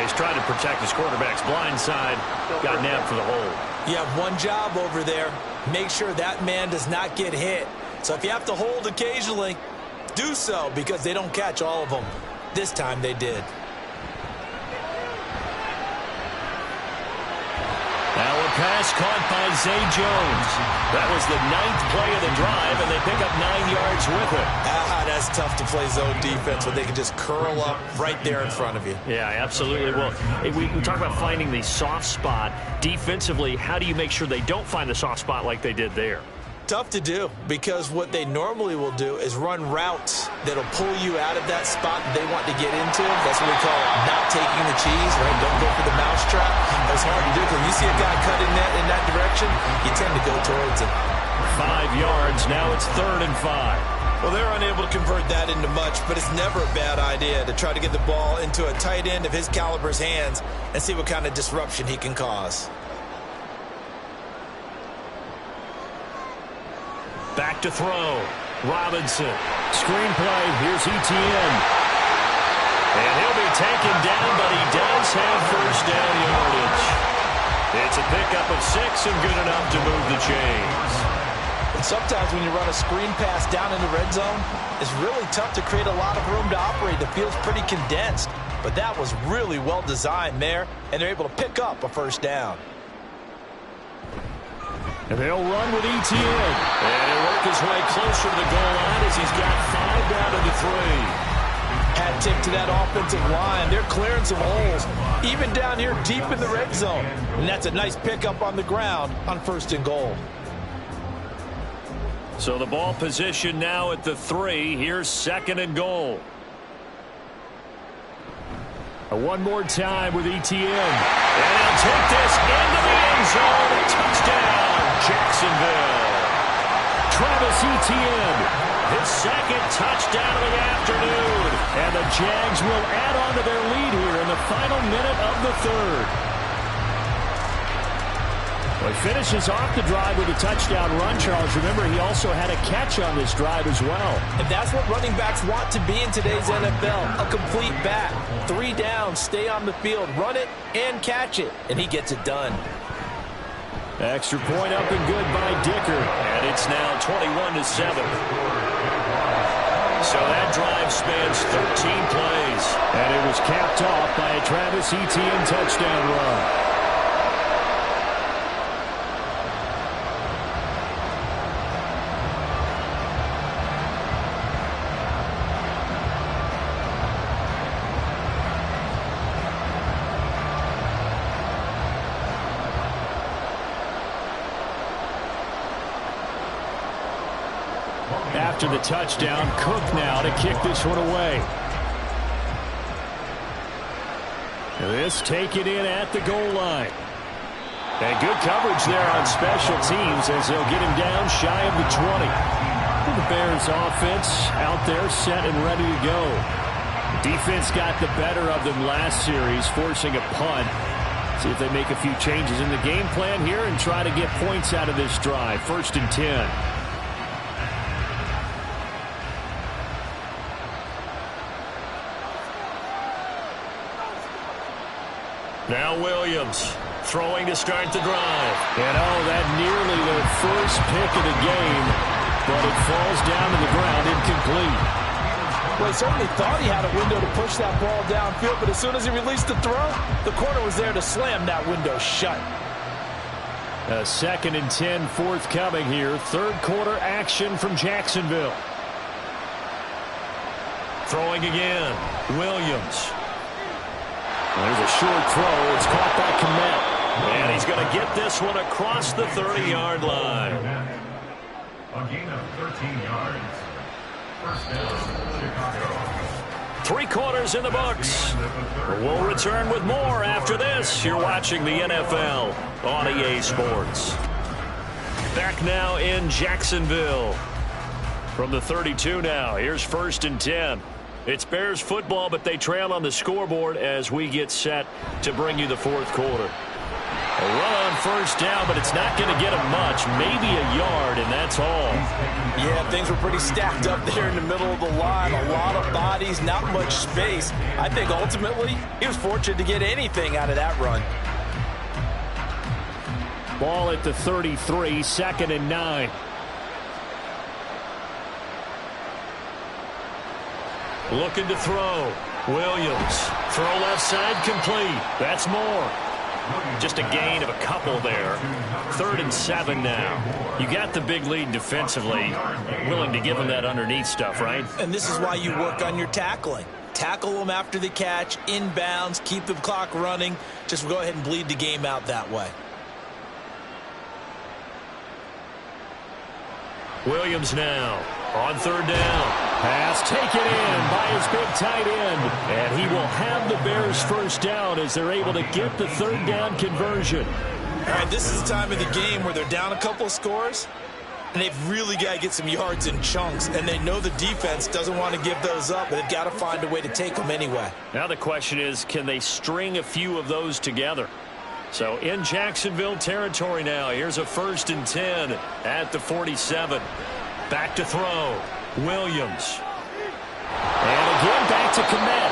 He's trying to protect his quarterback's blind side. Got nabbed for the hold. You have one job over there. Make sure that man does not get hit. So if you have to hold occasionally, do so, because they don't catch all of them. This time they did. Now a pass caught by Zay Jones. That was the 9th play of the drive, and they pick up 9 yards with it. That's tough to play zone defense when they can just curl up right there in front of you. Yeah, absolutely. Well, we talk about finding the soft spot. Defensively, how do you make sure they don't find the soft spot like they did there? Tough to do, because what they normally will do is run routes that'll pull you out of that spot that they want to get into. That's what we call not taking the cheese, right? Don't go for the mousetrap. That's hard to do, because you see a guy cut in that direction, you tend to go towards him. 5 yards. Now it's 3rd and 5. Well, they're unable to convert that into much, but it's never a bad idea to try to get the ball into a tight end of his caliber's hands and see what kind of disruption he can cause. Back to throw. Robinson. Screenplay. Here's Etienne. And he'll be taken up of 6 and good enough to move the chains. And sometimes when you run a screen pass down in the red zone, it's really tough to create a lot of room to operate. The field's pretty condensed. But that was really well designed there, and they're able to pick up a first down. And they'll run with Etienne. And he'll work his way closer to the goal line as he's got 5 down to the 3. Hat tip to that offensive line. They're clearing some holes, even down here deep in the red zone. And that's a nice pickup on the ground on 1st and goal. So the ball position now at the 3. Here's 2nd and goal. One more time with Etienne. And he'll take this into the end zone. A touchdown, Jacksonville. Travis Etienne, his 2nd touchdown of the afternoon. And the Jags will add on to their lead here in the final minute of the 3rd. Well, he finishes off the drive with a touchdown run, Charles. Remember, he also had a catch on this drive as well. And that's what running backs want to be in today's NFL, a complete back. 3 downs, stay on the field, run it, and catch it. And he gets it done. Extra point up and good by Dicker. And it's now 21-7. So that drive spans 13 plays. And it was capped off by a Travis Etienne touchdown run. After the touchdown, Cook now to kick this one away. This taken in at the goal line. And good coverage there on special teams as they'll get him down shy of the 20. The Bears offense out there set and ready to go. Defense got the better of them last series, forcing a punt. See if they make a few changes in the game plan here and try to get points out of this drive. 1st and 10. Now Williams throwing to start the drive. And that nearly the first pick of the game, but it falls down to the ground incomplete. Well, he certainly thought he had a window to push that ball downfield, but as soon as he released the throw, the corner was there to slam that window shut. 2nd and 10 forthcoming here. 3rd quarter action from Jacksonville. Throwing again. Williams. There's a short throw. It's caught by Kmet. And he's going to get this one across the 30-yard line. A gain of 13 yards. 1st down, Chicago. 3 quarters in the books. We'll return with more after this. You're watching the NFL on EA Sports. Back now in Jacksonville. From the 32 now, here's 1st and 10. It's Bears football, but they trail on the scoreboard as we get set to bring you the 4th quarter. A run on 1st down, but it's not going to get him much. Maybe a yard, and that's all. Yeah, things were pretty stacked up there in the middle of the line. A lot of bodies, not much space. I think ultimately he was fortunate to get anything out of that run. Ball at the 33, 2nd and 9. Looking to throw. Williams. Throw left side complete. That's more. Just a gain of a couple there. 3rd and 7 now. You got the big lead defensively. Willing to give them that underneath stuff, right? And this is why you work on your tackling. Tackle them after the catch, inbounds, keep the clock running. Just go ahead and bleed the game out that way. Williams now on 3rd down. Pass taken in by his big tight end. And he will have the Bears 1st down as they're able to get the 3rd down conversion. All right, this is the time of the game where they're down a couple of scores, and they've really got to get some yards in chunks. And they know the defense doesn't want to give those up, but they've got to find a way to take them anyway. Now the question is, can they string a few of those together? So in Jacksonville territory now, here's a 1st and 10 at the 47. Back to throw. Williams. And again back to Kmet.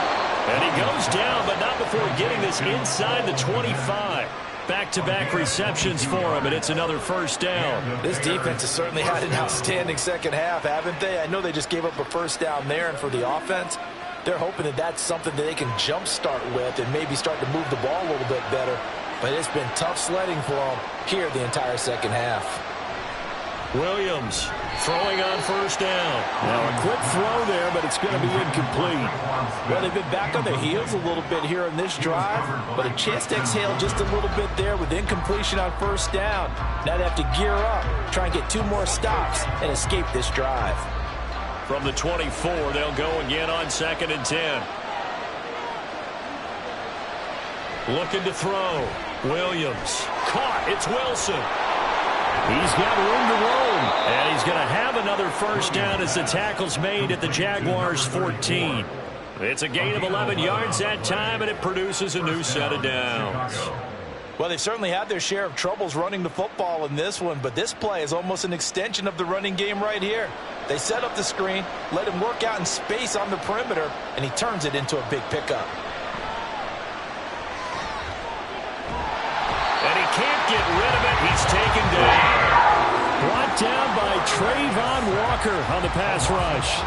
And he goes down, but not before getting this inside the 25. Back-to-back receptions for him, and it's another first down. This defense has certainly had an outstanding second half, haven't they? I know they just gave up a first down there, and for the offense, they're hoping that that's something that they can jumpstart with and maybe start to move the ball a little bit better. But it's been tough sledding for them here the entire second half. Williams throwing on first down. Now a quick throw there, but it's going to be incomplete. Well, they've been back on their heels a little bit here in this drive, but a chance to exhale just a little bit there with incompletion on first down. Now they have to gear up, try and get 2 more stops, and escape this drive. From the 24, they'll go again on 2nd and 10. Looking to throw. Williams. Caught. It's Wilson. He's got room to roam. And he's going to have another first down as the tackle's made at the Jaguars' 14. It's a gain of 11 yards that time, and it produces a new set of downs. Well, they've certainly had their share of troubles running the football in this one, but this play is almost an extension of the running game right here. They set up the screen, let him work out in space on the perimeter, and he turns it into a big pickup. And he can't get rid of it. He's taken down. Brought down by Trayvon Walker on the pass rush.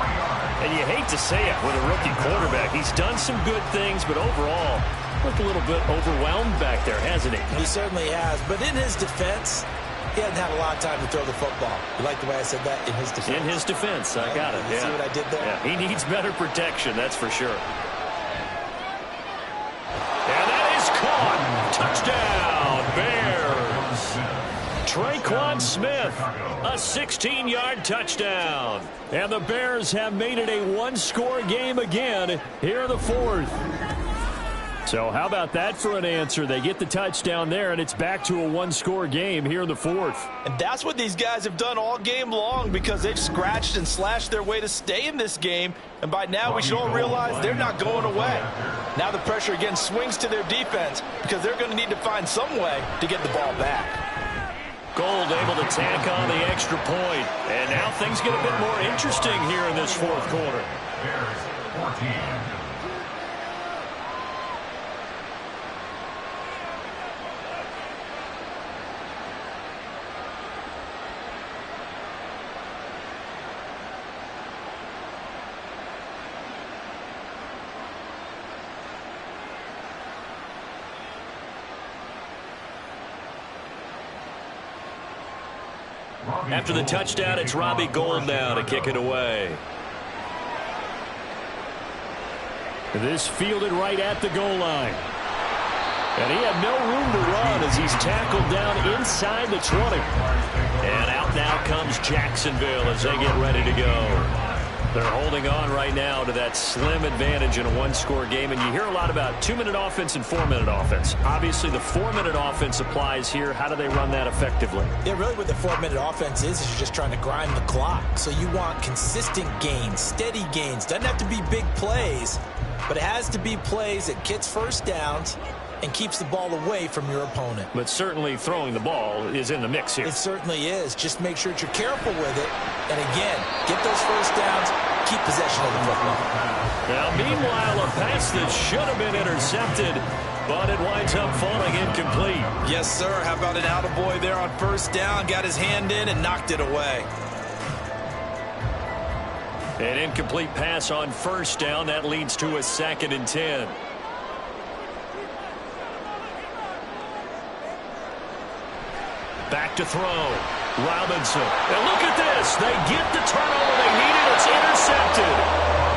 And you hate to say it with a rookie quarterback. He's done some good things, but overall, looked a little bit overwhelmed back there, hasn't he? He certainly has. But in his defense, he hasn't had a lot of time to throw the football. You like the way I said that? In his defense. In his defense. I got it. You see what I did there? Yeah. He needs better protection, that's for sure. And that is caught. Touchdown, Bears. Traquan Smith, a 16-yard touchdown. And the Bears have made it a one-score game again here in the 4th. So how about that for an answer? They get the touchdown there, and it's back to a one-score game here in the 4th. And that's what these guys have done all game long, because they've scratched and slashed their way to stay in this game. And by now we should all realize they're not going away. Now the pressure again swings to their defense, because they're going to need to find some way to get the ball back. Gold able to tack on the extra point. And now things get a bit more interesting here in this 4th quarter. Bears 14. After the touchdown, it's Robbie Gould now to kick it away. This fielded right at the goal line. And he had no room to run as he's tackled down inside the 20. And out now comes Jacksonville as they get ready to go. They're holding on right now to that slim advantage in a one-score game. And you hear a lot about 2-minute offense and 4-minute offense. Obviously, the 4-minute offense applies here. How do they run that effectively? Yeah, really what the 4-minute offense is you're just trying to grind the clock. So you want consistent gains, steady gains. Doesn't have to be big plays, but it has to be plays that gets first downs and keeps the ball away from your opponent. But certainly throwing the ball is in the mix here. It certainly is. Just make sure that you're careful with it. And again, get those first downs, keep possession of the football. Now, meanwhile, a pass that should have been intercepted, but it winds up falling incomplete. Yes, sir. How about an attaboy there on first down? Got his hand in and knocked it away. An incomplete pass on first down. That leads to a 2nd and 10. Back to throw. Robinson. And look at this. They get the turnover they needed. It's intercepted.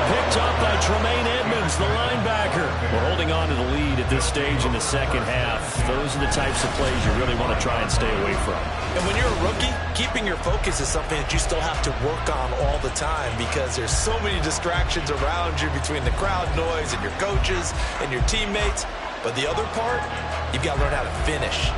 Picked up by Tremaine Edmonds, the linebacker. We're holding on to the lead at this stage in the second half. Those are the types of plays you really want to try and stay away from. And when you're a rookie, keeping your focus is something that you still have to work on all the time, because there's so many distractions around you between the crowd noise and your coaches and your teammates. But the other part, you've got to learn how to finish.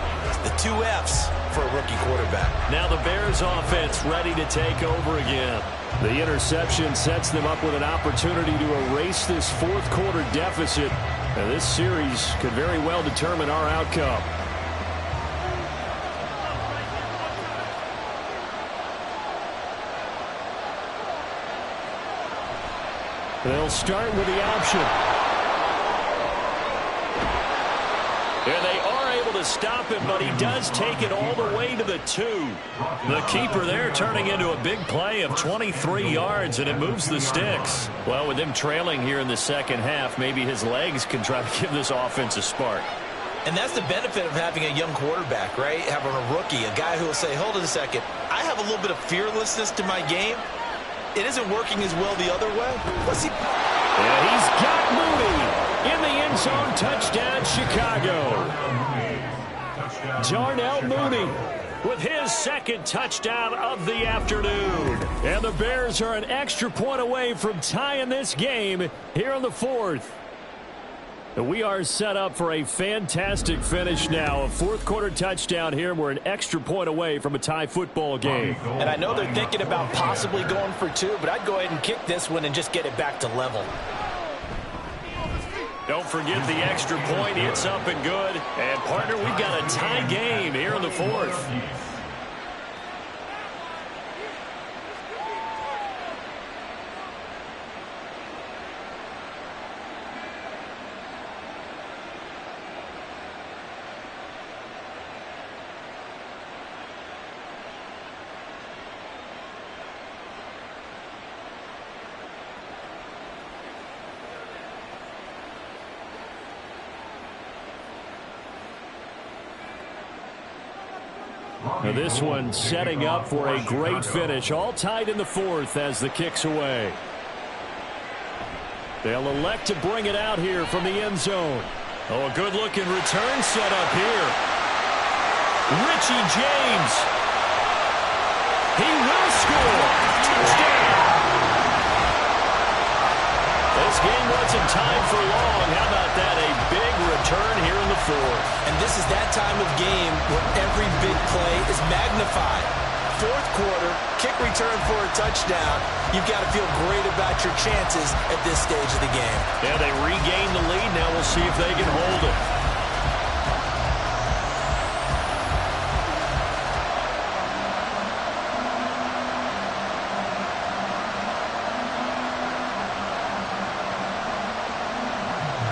The 2 F's for a rookie quarterback. Now the Bears offense ready to take over again. The interception sets them up with an opportunity to erase this 4th quarter deficit. And this series could very well determine our outcome. They'll start with the option. And they are able to stop him, but he does take it all the way to the 2. The keeper there turning into a big play of 23 yards, and it moves the sticks. Well, with him trailing here in the second half, maybe his legs can try to give this offense a spark. And that's the benefit of having a young quarterback, right? Having a rookie, a guy who will say, hold it a second, I have a little bit of fearlessness to my game. It isn't working as well the other way. What's he? And he's got Mooney in the end zone. Touchdown, Chicago. Darnell Mooney with his second touchdown of the afternoon. And the Bears are an extra point away from tying this game here in the 4th. We are set up for a fantastic finish now. A fourth-quarter touchdown here, and we're an extra point away from a tie football game. And I know they're thinking about possibly going for 2, but I'd go ahead and kick this one and just get it back to level. Don't forget the extra point. It's up and good. And, partner, we've got a tie game here in the 4th. Now this one setting up for a great finish. All tied in the 4th as the kick's away. They'll elect to bring it out here from the end zone. Oh, a good-looking return set up here. Richie James. He will score. Touchdown. This game wasn't timed for long. How about that? A big return here in the 4th. And this is that time of game where every big play is magnified. 4th quarter, kick return for a touchdown. You've got to feel great about your chances at this stage of the game. Yeah, they regain the lead. Now we'll see if they can hold it.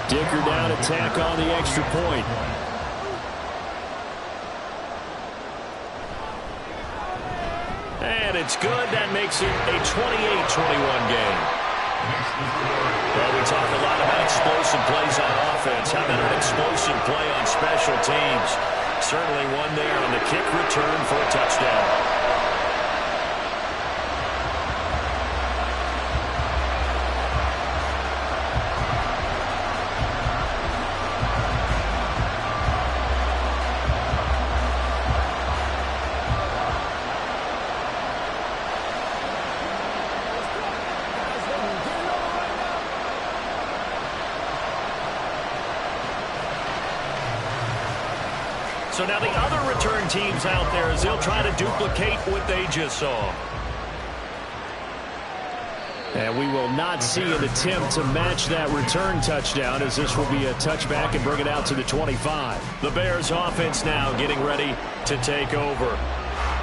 Dicker down, attack on the extra point. And it's good. That makes it a 28-21 game. Well, we talk a lot about explosive plays on offense. How about an explosive play on special teams? Certainly one there on the kick return for a touchdown. So now the other return teams out there as they'll try to duplicate what they just saw. And we will not see an attempt to match that return touchdown as this will be a touchback and bring it out to the 25. The Bears offense now getting ready to take over.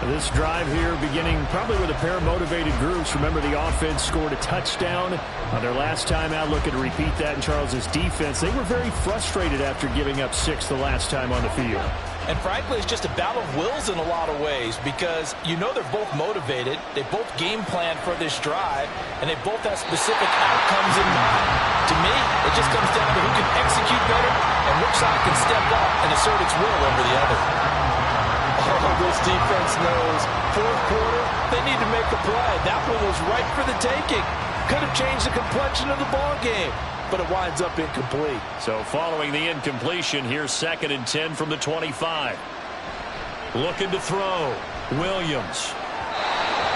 This drive here beginning probably with a pair of motivated groups. Remember, the offense scored a touchdown on their last time out. Looking to repeat that in Charles's defense. They were very frustrated after giving up 6 the last time on the field. And frankly, it's just a battle of wills in a lot of ways because you know they're both motivated. They both game plan for this drive, and they both have specific outcomes in mind. To me, it just comes down to who can execute better and which side can step up and assert its will over the other. Oh, this defense knows. 4th quarter, they need to make a play. That one was right for the taking. Could have changed the complexion of the ball game, but it winds up incomplete. So following the incompletion, here's 2nd and 10 from the 25. Looking to throw. Williams.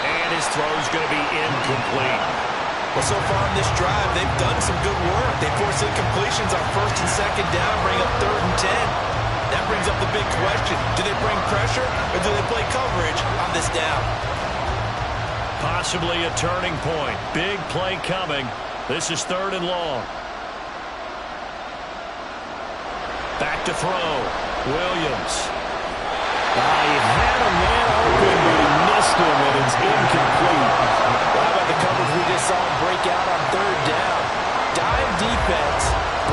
And his throw's going to be incomplete. Well, so far in this drive, they've done some good work. They force incompletions on 1st and 2nd down, bring up 3rd and 10. That brings up the big question. Do they bring pressure or do they play coverage on this down? Possibly a turning point. Big play coming. This is 3rd and long. Back to throw. Williams. He had a man open, but he missed him, and it's incomplete. How about the coverage we just saw him break out on 3rd down? Dime defense,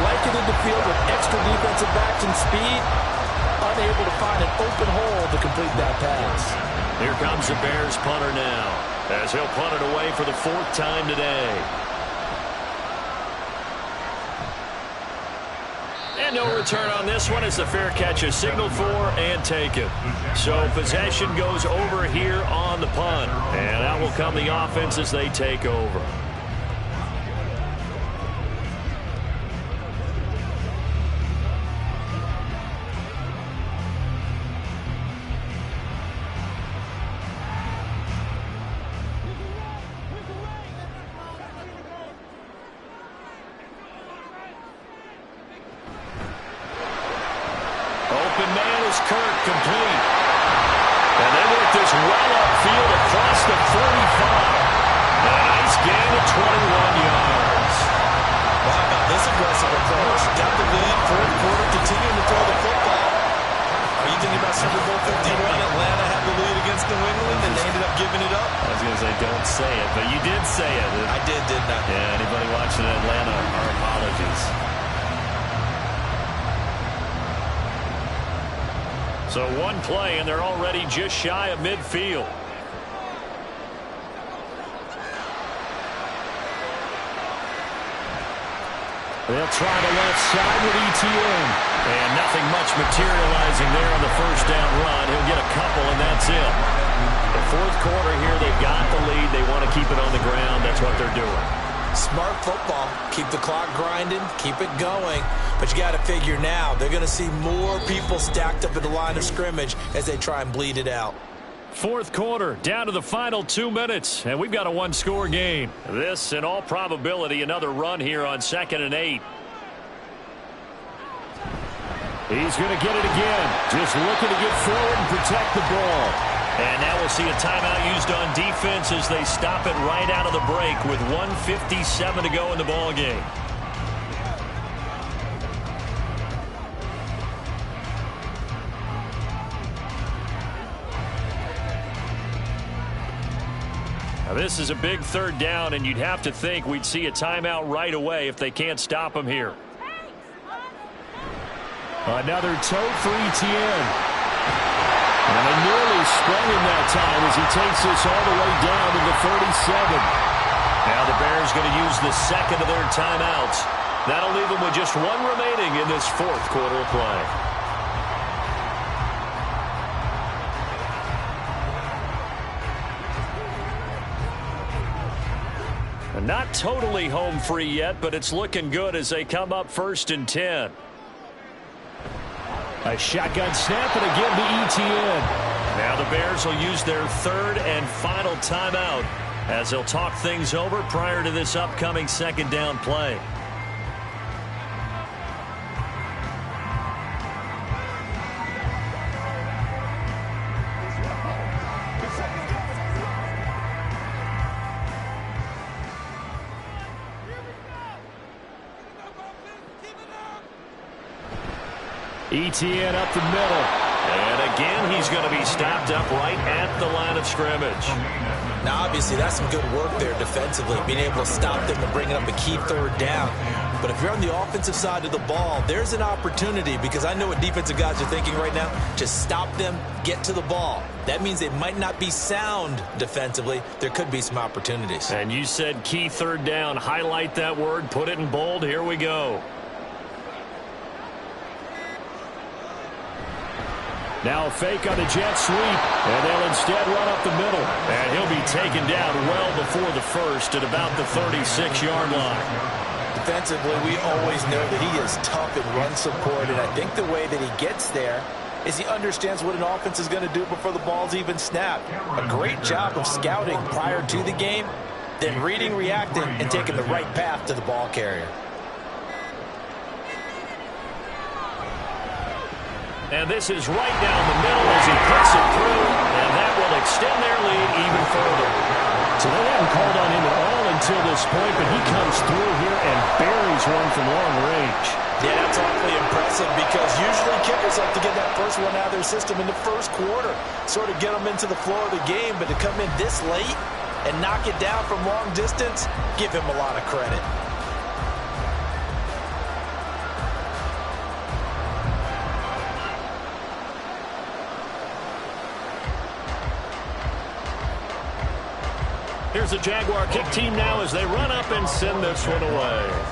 blanketed the field with extra defensive defensive backs in speed, unable to find an open hole to complete that pass. Here comes the Bears punter now, as he'll punt it away for the 4th time today. And no return on this one as the fair catch is signaled for and taken. So possession goes over here on the punt. And out will come the offense as they take over. So one play, and they're already just shy of midfield. They'll try the left side with ETN. And nothing much materializing there on the first down run. He'll get a couple, and that's it. The 4th quarter here, they've got the lead. They want to keep it on the ground. That's what they're doing. Smart football. Keep the clock grinding. Keep it going. But you got to figure now, they're going to see more people stacked up at the line of scrimmage as they try and bleed it out. 4th quarter, down to the final 2 minutes, and we've got a one-score game. This, in all probability, another run here on 2nd and 8. He's going to get it again. Just looking to get forward and protect the ball. And now we'll see a timeout used on defense as they stop it right out of the break with 1:57 to go in the ball game. Now this is a big 3rd down, and you'd have to think we'd see a timeout right away if they can't stop him here. Another toe for ETN. And they nearly sprung him that time as he takes this all the way down to the 37. Now the Bears going to use the 2nd of their timeouts. That'll leave them with just one remaining in this 4th quarter of play. And not totally home free yet, but it's looking good as they come up 1st and 10. A shotgun snap, and again to ETN. Now the Bears will use their 3rd and final timeout as they'll talk things over prior to this upcoming 2nd down play. ETN up the middle. And again, he's going to be stopped up right at the line of scrimmage. Now, obviously, that's some good work there defensively, being able to stop them and bringing up a key 3rd down. But if you're on the offensive side of the ball, there's an opportunity, because I know what defensive guys are thinking right now. Just stop them, get to the ball. That means they might not be sound defensively. There could be some opportunities. And you said key 3rd down. Highlight that word. Put it in bold. Here we go. Now a fake on the jet sweep, and they'll instead run up the middle. And he'll be taken down well before the 1st at about the 36-yard line. Defensively, we always know that he is tough in run support, and I think the way that he gets there is he understands what an offense is going to do before the ball's even snapped. A great job of scouting prior to the game, then reading, reacting, and taking the right path to the ball carrier. And this is right down the middle as he puts it through, and that will extend their lead even further. So they haven't called on him at all until this point, but he comes through here and buries one from long range. Yeah, that's awfully impressive, because usually kickers like to get that first one out of their system in the 1st quarter, sort of get them into the flow of the game, but to come in this late and knock it down from long distance, give him a lot of credit. Here's the Jaguar kick team now as they run up and send this one away.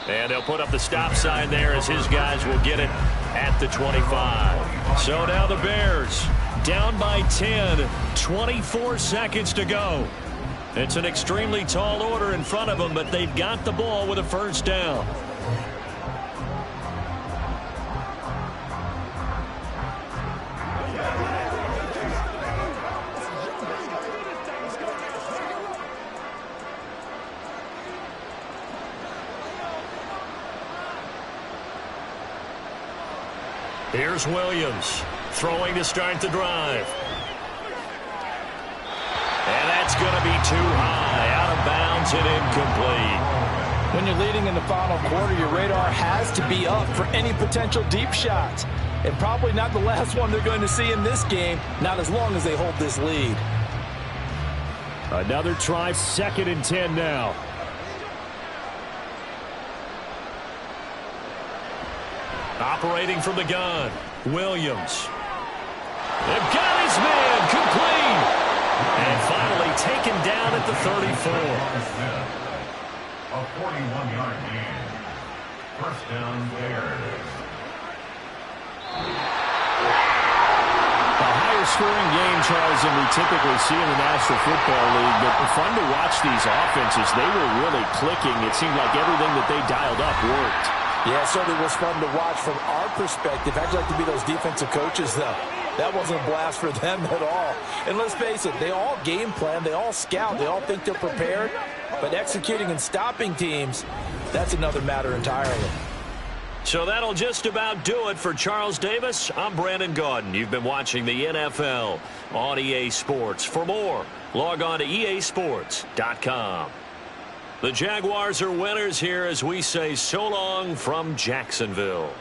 And they'll put up the stop sign there as his guys will get it at the 25. So now the Bears down by 10, 24 seconds to go. It's an extremely tall order in front of them, but they've got the ball with a first down. Here's Williams throwing to start the drive. And that's going to be too high, out of bounds and incomplete. When you're leading in the final quarter, your radar has to be up for any potential deep shots. And probably not the last one they're going to see in this game, not as long as they hold this lead. Another try, 2nd and 10 now. Operating from the gun, Williams. They've got his man, complete. And finally taken down at the 34. A 41-yard gain. First down, Bears. A higher scoring game, Charles, than we typically see in the National Football League. But fun to watch these offenses. They were really clicking. It seemed like everything that they dialed up worked. Yeah, it certainly was fun to watch from our perspective. I'd like to be those defensive coaches, though. That wasn't a blast for them at all. And let's face it, they all game plan, they all scout, they all think they're prepared. But executing and stopping teams, that's another matter entirely. So that'll just about do it for Charles Davis. I'm Brandon Gaudin. You've been watching the NFL on EA Sports. For more, log on to easports.com. The Jaguars are winners here as we say so long from Jacksonville.